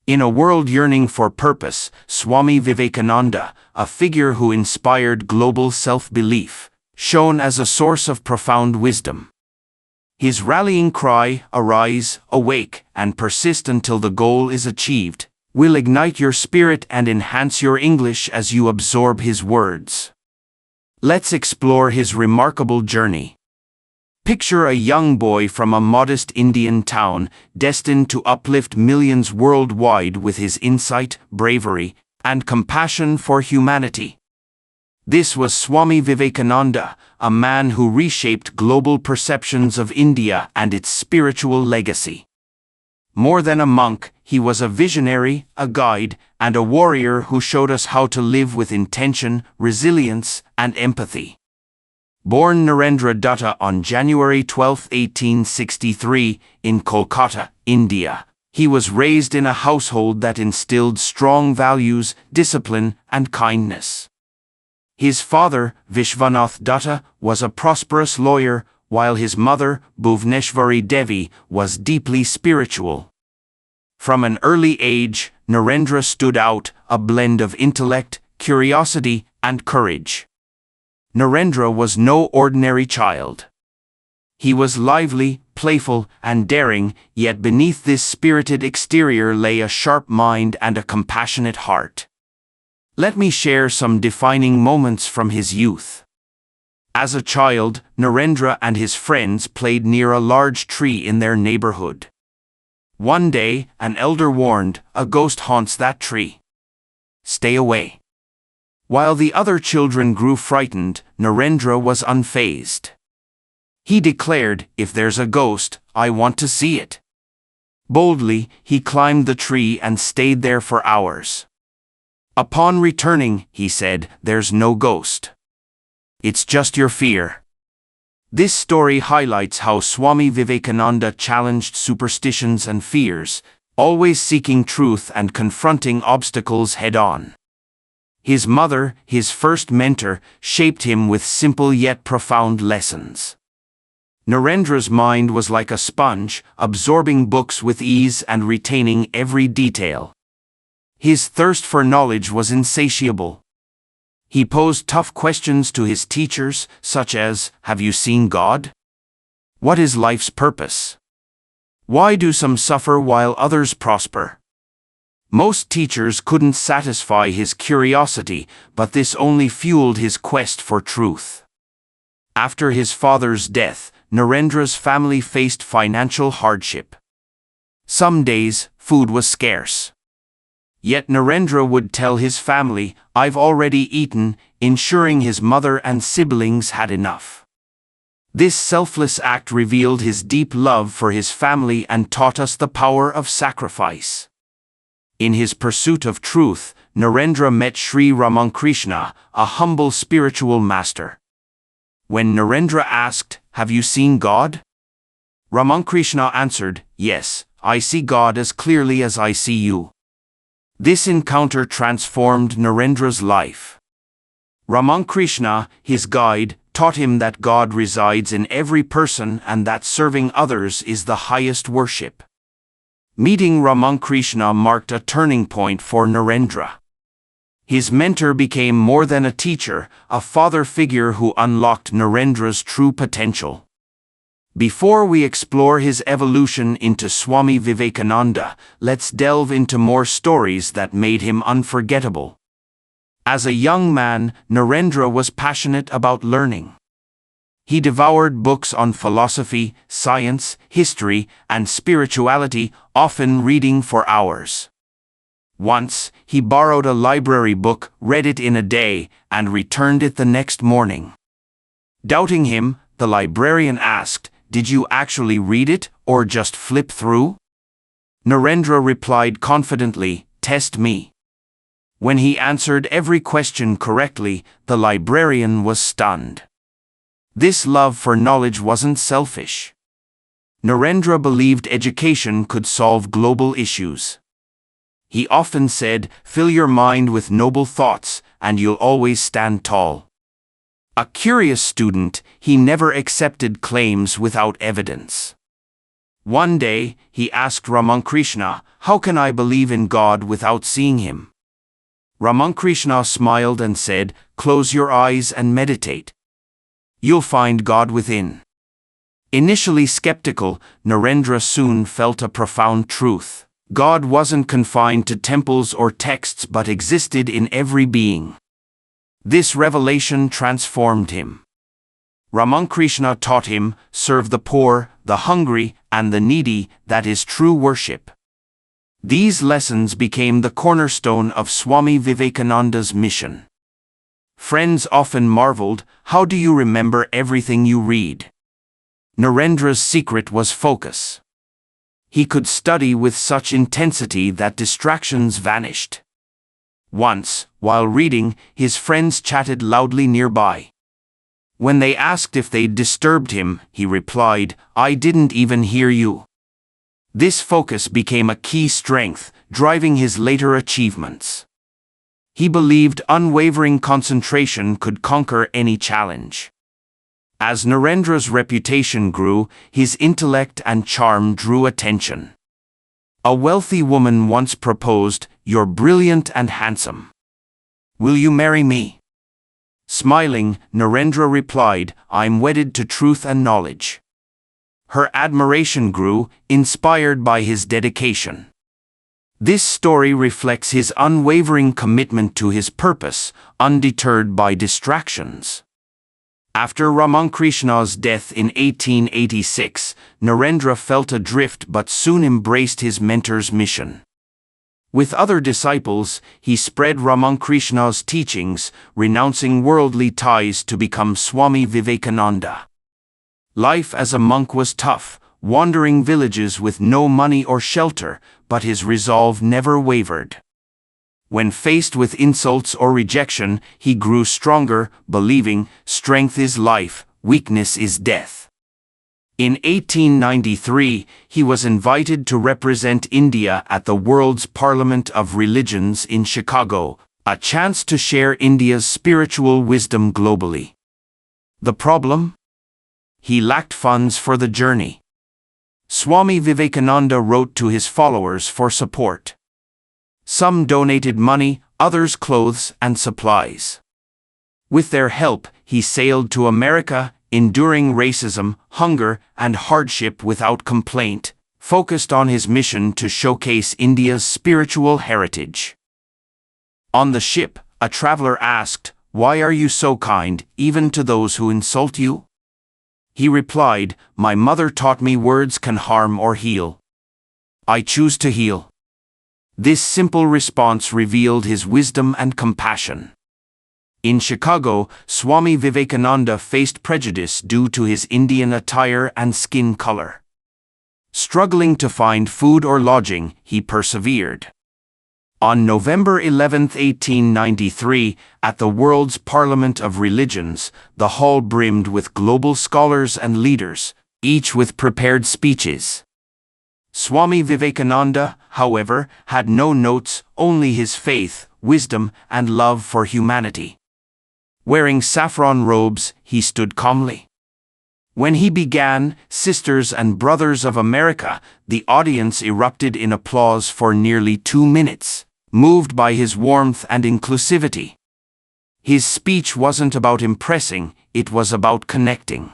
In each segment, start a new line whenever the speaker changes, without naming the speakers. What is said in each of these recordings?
In a world yearning for purpose, Swami Vivekananda, a figure who inspired global self-belief, shone as a source of profound wisdom. His rallying cry, "Arise, awake, and persist until the goal is achieved," will ignite your spirit and enhance your English as you absorb his words. Let's explore his remarkable journey. Picture a young boy from a modest Indian town, destined to uplift millions worldwide with his insight, bravery, and compassion for humanity. This was Swami Vivekananda, a man who reshaped global perceptions of India and its spiritual legacy. More than a monk, he was a visionary, a guide, and a warrior who showed us how to live with intention, resilience, and empathy. Born Narendra Dutta on January 12, 1863, in Kolkata, India, he was raised in a household that instilled strong values, discipline, and kindness. His father, Vishwanath Dutta, was a prosperous lawyer, while his mother, Bhuvneshwari Devi, was deeply spiritual. From an early age, Narendra stood out, a blend of intellect, curiosity, and courage. Narendra was no ordinary child. He was lively, playful, and daring, yet beneath this spirited exterior lay a sharp mind and a compassionate heart. Let me share some defining moments from his youth. As a child, Narendra and his friends played near a large tree in their neighborhood. One day, an elder warned, "A ghost haunts that tree. Stay away." While the other children grew frightened, Narendra was unfazed. He declared, "If there's a ghost, I want to see it." Boldly, he climbed the tree and stayed there for hours. Upon returning, he said, "There's no ghost. It's just your fear." This story highlights how Swami Vivekananda challenged superstitions and fears, always seeking truth and confronting obstacles head-on. His mother, his first mentor, shaped him with simple yet profound lessons. Narendra's mind was like a sponge, absorbing books with ease and retaining every detail. His thirst for knowledge was insatiable. He posed tough questions to his teachers, such as, "Have you seen God? What is life's purpose? Why do some suffer while others prosper?" Most teachers couldn't satisfy his curiosity, but this only fueled his quest for truth. After his father's death, Narendra's family faced financial hardship. Some days, food was scarce. Yet Narendra would tell his family, "I've already eaten," ensuring his mother and siblings had enough. This selfless act revealed his deep love for his family and taught us the power of sacrifice. In his pursuit of truth, Narendra met Sri Ramakrishna, a humble spiritual master. When Narendra asked, "Have you seen God?" Ramakrishna answered, "Yes, I see God as clearly as I see you." This encounter transformed Narendra's life. Ramakrishna, his guide, taught him that God resides in every person and that serving others is the highest worship. Meeting Ramakrishna marked a turning point for Narendra. His mentor became more than a teacher, a father figure who unlocked Narendra's true potential. Before we explore his evolution into Swami Vivekananda, let's delve into more stories that made him unforgettable. As a young man, Narendra was passionate about learning. He devoured books on philosophy, science, history, and spirituality, often reading for hours. Once, he borrowed a library book, read it in a day, and returned it the next morning. Doubting him, the librarian asked, "Did you actually read it, or just flip through?" Narendra replied confidently, "Test me." When he answered every question correctly, the librarian was stunned. This love for knowledge wasn't selfish. Narendra believed education could solve global issues. He often said, "Fill your mind with noble thoughts, and you'll always stand tall." A curious student, he never accepted claims without evidence. One day, he asked Ramakrishna, "How can I believe in God without seeing him?" Ramakrishna smiled and said, "Close your eyes and meditate. You'll find God within." Initially skeptical, Narendra soon felt a profound truth. God wasn't confined to temples or texts but existed in every being. This revelation transformed him. Ramakrishna taught him, serve the poor, the hungry, and the needy, that is true worship. These lessons became the cornerstone of Swami Vivekananda's mission. Friends often marveled, "How do you remember everything you read?" Narendra's secret was focus. He could study with such intensity that distractions vanished. Once, while reading, his friends chatted loudly nearby. When they asked if they'd disturbed him, he replied, "I didn't even hear you." This focus became a key strength, driving his later achievements. He believed unwavering concentration could conquer any challenge. As Narendra's reputation grew, his intellect and charm drew attention. A wealthy woman once proposed, "You're brilliant and handsome. Will you marry me?" Smiling, Narendra replied, "I'm wedded to truth and knowledge." Her admiration grew, inspired by his dedication. This story reflects his unwavering commitment to his purpose, undeterred by distractions. After Ramakrishna's death in 1886, Narendra felt adrift but soon embraced his mentor's mission. With other disciples, he spread Ramakrishna's teachings, renouncing worldly ties to become Swami Vivekananda. Life as a monk was tough, wandering villages with no money or shelter, but his resolve never wavered. When faced with insults or rejection, he grew stronger, believing, "Strength is life, weakness is death." In 1893, he was invited to represent India at the World's Parliament of Religions in Chicago, a chance to share India's spiritual wisdom globally. The problem? He lacked funds for the journey. Swami Vivekananda wrote to his followers for support. Some donated money, others clothes and supplies. With their help, he sailed to America, enduring racism, hunger, and hardship without complaint, focused on his mission to showcase India's spiritual heritage. On the ship, a traveler asked, "Why are you so kind, even to those who insult you?" He replied, "My mother taught me words can harm or heal. I choose to heal." This simple response revealed his wisdom and compassion. In Chicago, Swami Vivekananda faced prejudice due to his Indian attire and skin color. Struggling to find food or lodging, he persevered. On November 11, 1893, at the World's Parliament of Religions, the hall brimmed with global scholars and leaders, each with prepared speeches. Swami Vivekananda, however, had no notes, only his faith, wisdom, and love for humanity. Wearing saffron robes, he stood calmly. When he began, "Sisters and Brothers of America," the audience erupted in applause for nearly 2 minutes, moved by his warmth and inclusivity. His speech wasn't about impressing, it was about connecting.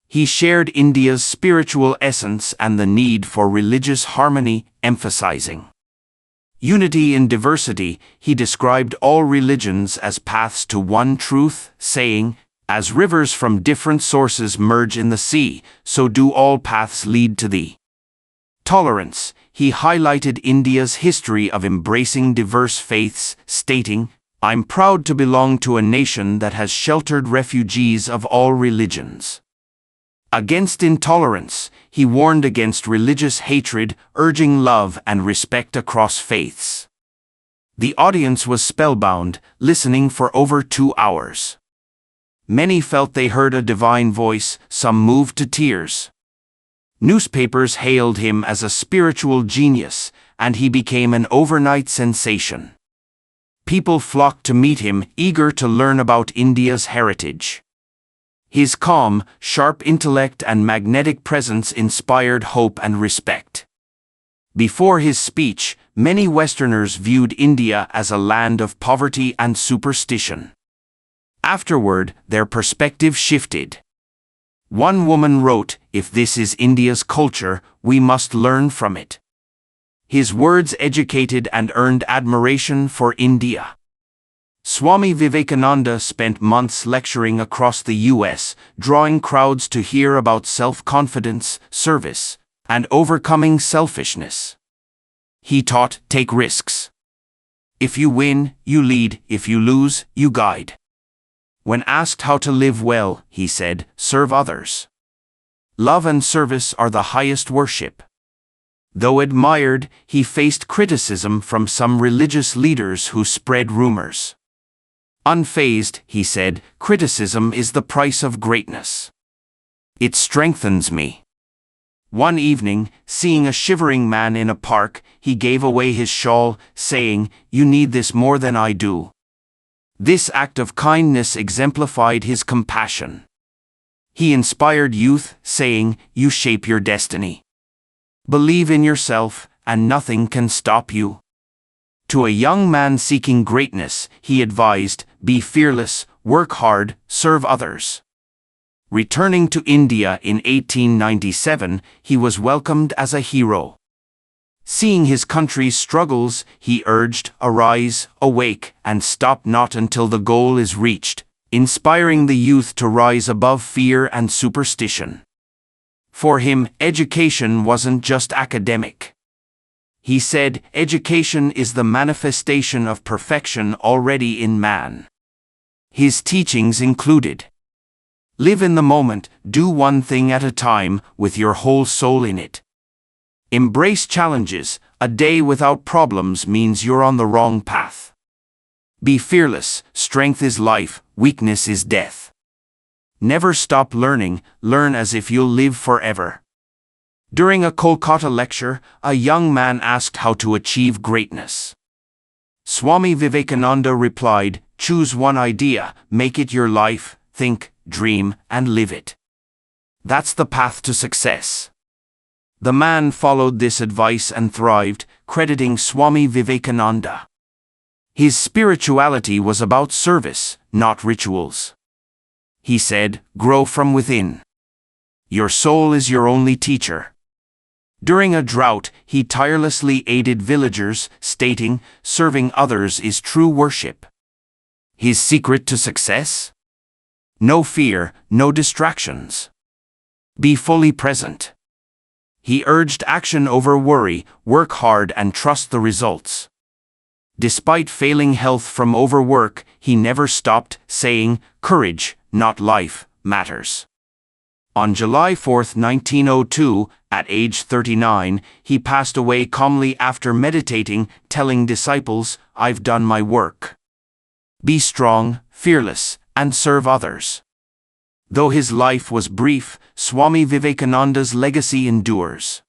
He shared India's spiritual essence and the need for religious harmony, emphasizing unity in diversity. He described all religions as paths to one truth, saying, "As rivers from different sources merge in the sea, so do all paths lead to thee." Tolerance. He highlighted India's history of embracing diverse faiths, stating, "I'm proud to belong to a nation that has sheltered refugees of all religions." Against intolerance, he warned against religious hatred, urging love and respect across faiths. The audience was spellbound, listening for over 2 hours. Many felt they heard a divine voice, some moved to tears. Newspapers hailed him as a spiritual genius, and he became an overnight sensation. People flocked to meet him, eager to learn about India's heritage. His calm, sharp intellect and magnetic presence inspired hope and respect. Before his speech, many Westerners viewed India as a land of poverty and superstition. Afterward, their perspective shifted. One woman wrote, "If this is India's culture, we must learn from it." His words educated and earned admiration for India. Swami Vivekananda spent months lecturing across the US, drawing crowds to hear about self-confidence, service, and overcoming selfishness. He taught, take risks. If you win, you lead. If you lose, you guide. When asked how to live well, he said, serve others. Love and service are the highest worship. Though admired, he faced criticism from some religious leaders who spread rumors. Unfazed, he said, criticism is the price of greatness. It strengthens me. One evening, seeing a shivering man in a park, he gave away his shawl, saying, "You need this more than I do." This act of kindness exemplified his compassion. He inspired youth, saying, "You shape your destiny. Believe in yourself, and nothing can stop you." To a young man seeking greatness, he advised, be fearless, work hard, serve others. Returning to India in 1897, he was welcomed as a hero. Seeing his country's struggles, he urged, arise, awake, and stop not until the goal is reached, inspiring the youth to rise above fear and superstition. For him, education wasn't just academic. He said, education is the manifestation of perfection already in man. His teachings included: live in the moment, do one thing at a time, with your whole soul in it. Embrace challenges, a day without problems means you're on the wrong path. Be fearless, strength is life, weakness is death. Never stop learning, learn as if you'll live forever. During a Kolkata lecture, a young man asked how to achieve greatness. Swami Vivekananda replied, choose one idea, make it your life, think, dream, and live it. That's the path to success. The man followed this advice and thrived, crediting Swami Vivekananda. His spirituality was about service, not rituals. He said, grow from within. Your soul is your only teacher. During a drought, he tirelessly aided villagers, stating, serving others is true worship. His secret to success? No fear, no distractions. Be fully present. He urged action over worry, work hard and trust the results. Despite failing health from overwork, he never stopped, saying, courage, not life, matters. On July 4, 1902, at age 39, he passed away calmly after meditating, telling disciples, I've done my work. Be strong, fearless, and serve others. Though his life was brief, Swami Vivekananda's legacy endures.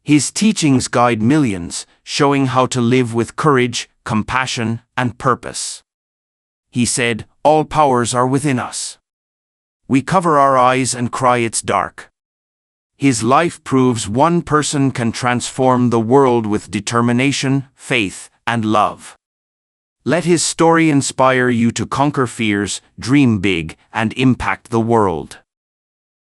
His teachings guide millions, showing how to live with courage, compassion, and purpose. He said, all powers are within us. We cover our eyes and cry it's dark. His life proves one person can transform the world with determination, faith, and love. Let his story inspire you to conquer fears, dream big, and impact the world.